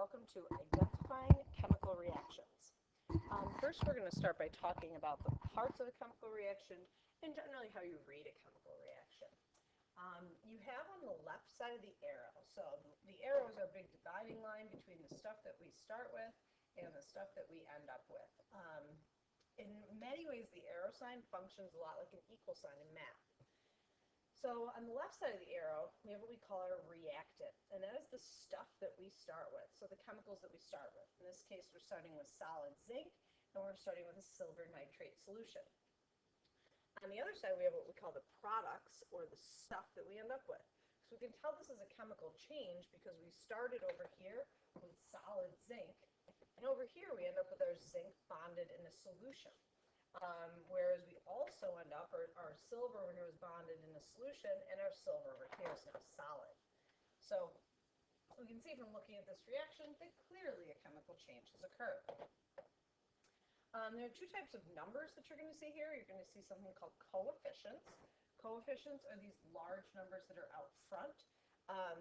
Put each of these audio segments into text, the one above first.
welcome to Identifying Chemical Reactions. First, we're going to start by talking about the parts of a chemical reaction and generally how you read a chemical reaction. You have on the left side of the arrow, so the arrow is our big dividing line between the stuff that we start with and the stuff that we end up with. In many ways, the arrow sign functions a lot like an equal sign in math. So on the left side of the arrow, we have what we call our reactant, and that is the stuff that we start with, so the chemicals that we start with. In this case, we're starting with solid zinc, and we're starting with a silver nitrate solution. On the other side, we have what we call the products, or the stuff that we end up with. So we can tell this is a chemical change because we started over here with solid zinc, and over here we end up with our zinc bonded in a solution. Whereas we also end up, our silver over here is bonded in a solution, and our silver over here is now solid. So we can see from looking at this reaction that clearly a chemical change has occurred. There are two types of numbers that you're going to see here. You're going to see something called coefficients. Coefficients are these large numbers that are out front.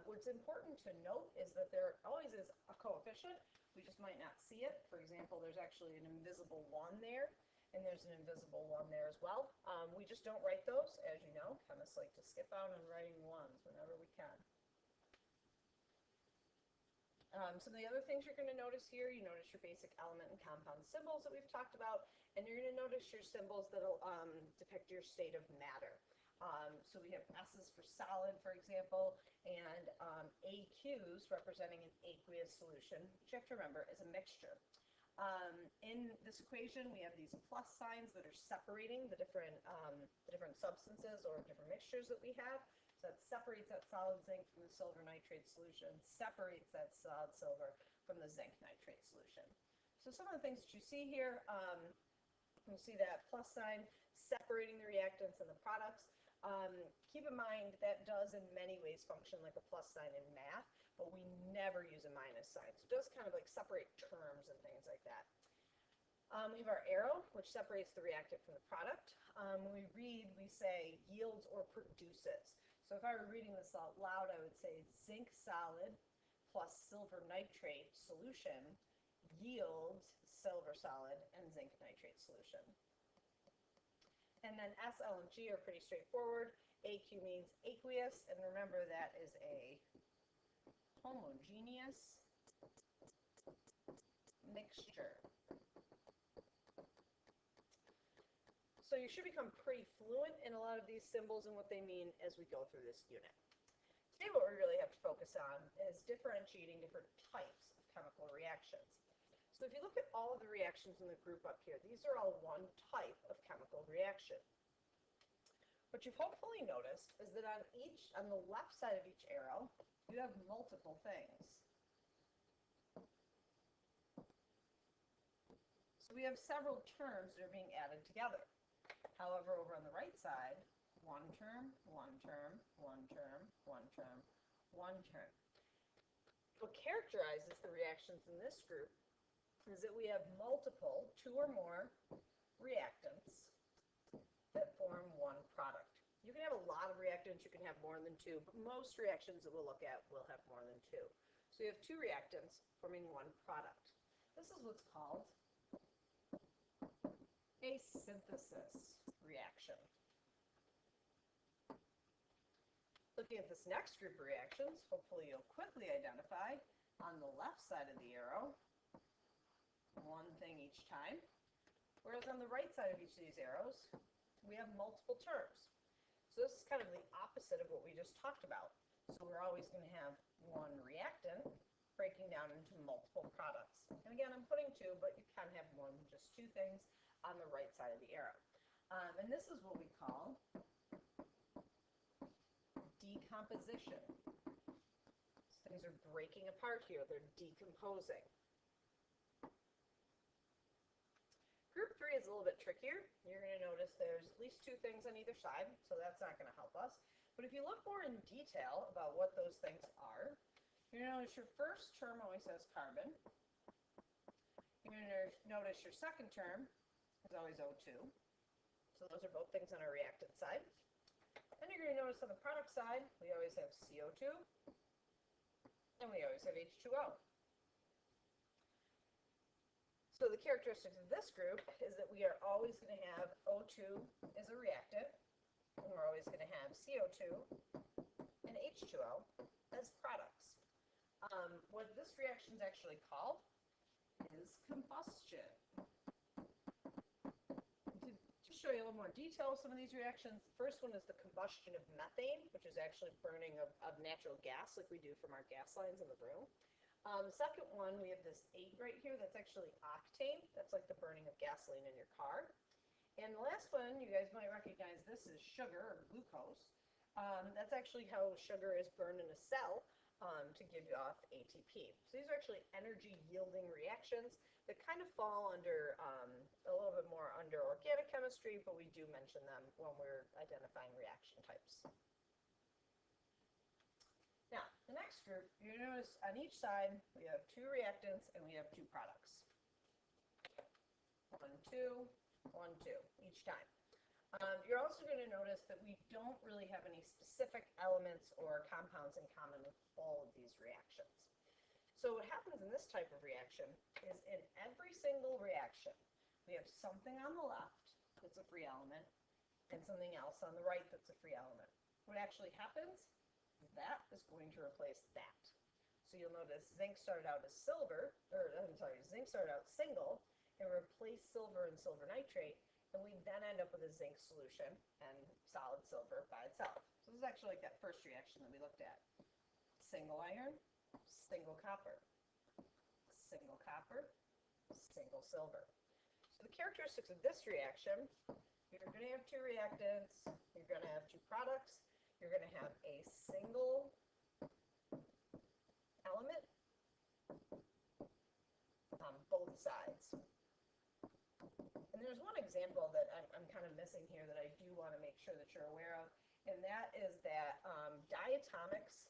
What's important to note is that there always is a coefficient. We just might not see it. For example, there's actually an invisible 1 there. And there's an invisible 1 there as well. We just don't write those, as you know. Chemists like to skip out on writing 1s whenever we can. Some of the other things you're going to notice here, you notice your basic element and compound symbols that we've talked about, and you're going to notice your symbols that will depict your state of matter. So we have S's for solid, for example, and AQs representing an aqueous solution, which you have to remember is a mixture. In this equation, we have these plus signs that are separating the different substances or different mixtures that we have. So that separates that solid zinc from the silver nitrate solution, separates that solid silver from the zinc nitrate solution. So some of the things that you see here, you see that plus sign separating the reactants and the products. Keep in mind that does in many ways function like a plus sign in math, but we never use a minus sign. So it does kind of like separate terms and things like that. We have our arrow, which separates the reactant from the product. When we read, we say yields or produces. So if I were reading this out loud, I would say zinc solid plus silver nitrate solution yields silver solid and zinc nitrate solution. And then S, L, and G are pretty straightforward. AQ means aqueous, and remember that is a homogeneous mixture. So you should become pretty fluent in a lot of these symbols and what they mean as we go through this unit. Today what we really have to focus on is differentiating different types of chemical reactions. So if you look at all of the reactions in the group up here, these are all one type of chemical reaction. What you've hopefully noticed is that on the left side of each arrow, you have multiple things. So we have several terms that are being added together. However, over on the right side, one term, one term, one term, one term, one term. What characterizes the reactions in this group is that we have multiple, 2 or more, reactants that form one product. You can have a lot of reactants, you can have more than 2, but most reactions that we'll look at will have more than 2. So you have 2 reactants forming one product. This is what's called a synthesis reaction. Looking at this next group of reactions, hopefully you'll quickly identify on the left side of the arrow one thing each time, whereas on the right side of each of these arrows, we have multiple terms. So this is kind of the opposite of what we just talked about. So we're always going to have one reactant breaking down into multiple products. And again, I'm putting 2, but you can have more than just 2 things on the right side of the arrow. And this is what we call decomposition. So things are breaking apart here. They're decomposing. Group 3 is a little bit trickier. You're going to notice there's at least 2 things on either side, so that's not going to help us. But if you look more in detail about what those things are, you're going to notice your first term always has carbon. You're going to notice your second term is always O2. So those are both things on our reactant side. Then you're going to notice on the product side, we always have CO2, and we always have H2O. So the characteristics of this group is that we are always going to have O2 as a reactant, and we're always going to have CO2 and H2O as products. What this reaction is actually called is combustion. To show you a little more detail of some of these reactions, the first one is the combustion of methane, which is actually burning of natural gas like we do from our gas lines in the room. The second one, we have this 8 right here, that's actually octane. That's like the burning of gasoline in your car. And the last one, you guys might recognize this is sugar or glucose. That's actually how sugar is burned in a cell to give you off ATP. So these are actually energy yielding reactions that kind of fall under a little bit more under organic chemistry, but we do mention them when we're identifying reaction types. Now, the next group, you notice on each side we have 2 reactants and we have 2 products. 1, 2, 1, 2 each time. You're also going to notice that we don't really have any specific elements or compounds in common with all of these reactions. So what happens in this type of reaction is in every single reaction, we have something on the left that's a free element and something else on the right that's a free element. What actually happens is that is going to replace that. So you'll notice zinc started out as silver, or I'm sorry, zinc started out single and replaced silver and silver nitrate, and we then end up with a zinc solution and solid silver by itself. So this is actually like that first reaction that we looked at. Single iron, single copper, single copper, single silver. So the characteristics of this reaction, you're going to have 2 reactants, you're going to have 2 products, you're going to have a single element on both sides. And there's one example that I'm kind of missing here that I do want to make sure that you're aware of, and that is that diatomics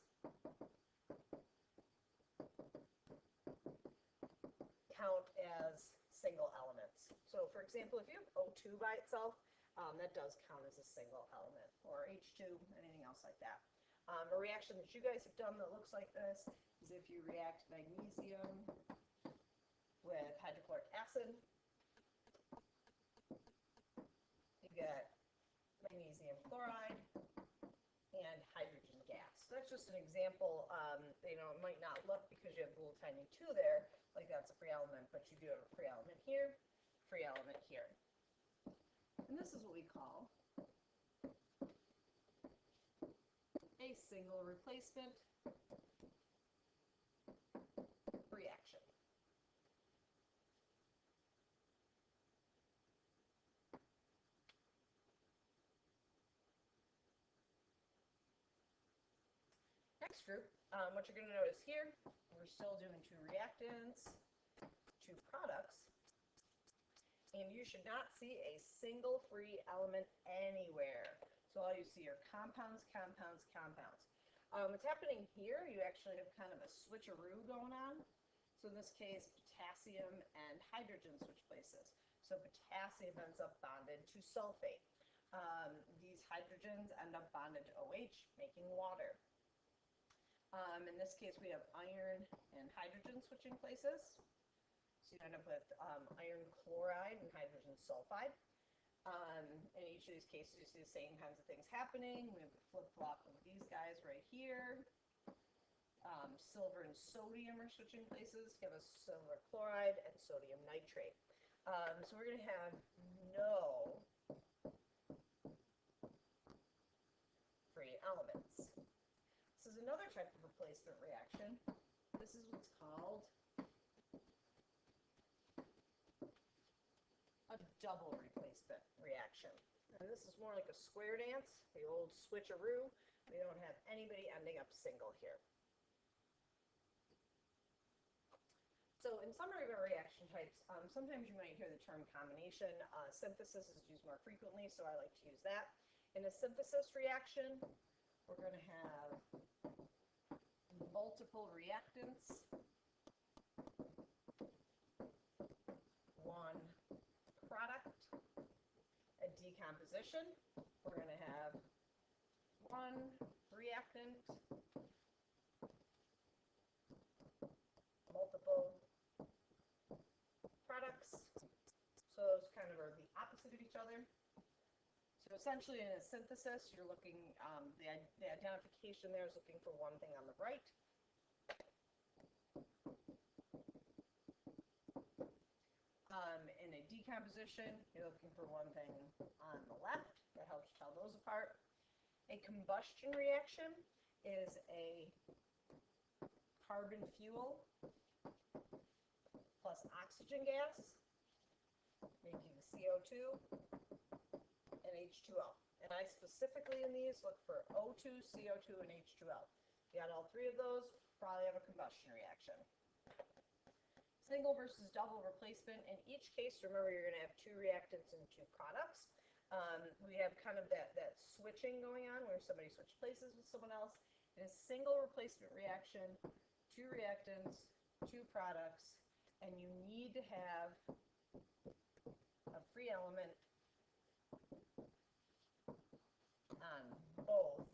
count as single elements. So for example, if you have O2 by itself, that does count as a single element, or H2, anything else like that. A reaction that you guys have done that looks like this is if you react magnesium with hydrochloric acid, you get magnesium chloride and hydrogen gas. So that's just an example. It might not look, because you have a little tiny 2 there, like that's a free element, but you do have a free element here, free element here. And this is what we call a single replacement reaction. Next group, what you're going to notice here, we're still doing 2 reactants, 2 products, and you should not see a single free element anywhere. So all you see are compounds, compounds, compounds. What's happening here, you actually have kind of a switcheroo going on. So in this case, potassium and hydrogen switch places. So potassium ends up bonded to sulfate. These hydrogens end up bonded to OH, making water. In this case, we have iron and hydrogen switching places. So you end up with iron chloride and hydrogen sulfide. In each of these cases, you see the same kinds of things happening. We have the flip-flop of these guys right here. Silver and sodium are switching places. You have a silver chloride and sodium nitrate. So we're going to have no free elements. This is another type of replacement reaction. This is what's called a double replacement reaction. And this is more like a square dance, the old switcheroo. We don't have anybody ending up single here. So in summary of our reaction types, sometimes you might hear the term combination. Synthesis is used more frequently, so I like to use that. In a synthesis reaction, we're going to have multiple reactants, 1 product. A decomposition, we're going to have 1 reactant, multiple products. So essentially in a synthesis, you're looking, the identification there is looking for one thing on the right. In a decomposition, you're looking for one thing on the left. That helps tell those apart. A combustion reaction is a carbon fuel plus oxygen gas, making CO2 and H2O. And I specifically in these look for O2, CO2, and H2O. You got all three of those, probably have a combustion reaction. Single versus double replacement. In each case, remember you're going to have two reactants and two products. We have kind of that switching going on where somebody switches places with someone else. In a single replacement reaction, two reactants, two products, and you need to have a free element on both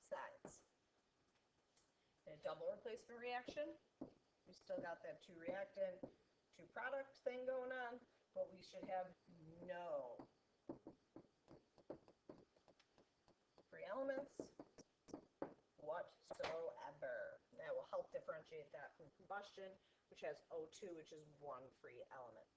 sides. In a double replacement reaction, we still got that two reactant, two product thing going on, but we should have no free elements whatsoever. That will help differentiate that from combustion, which has O2, which is one free element.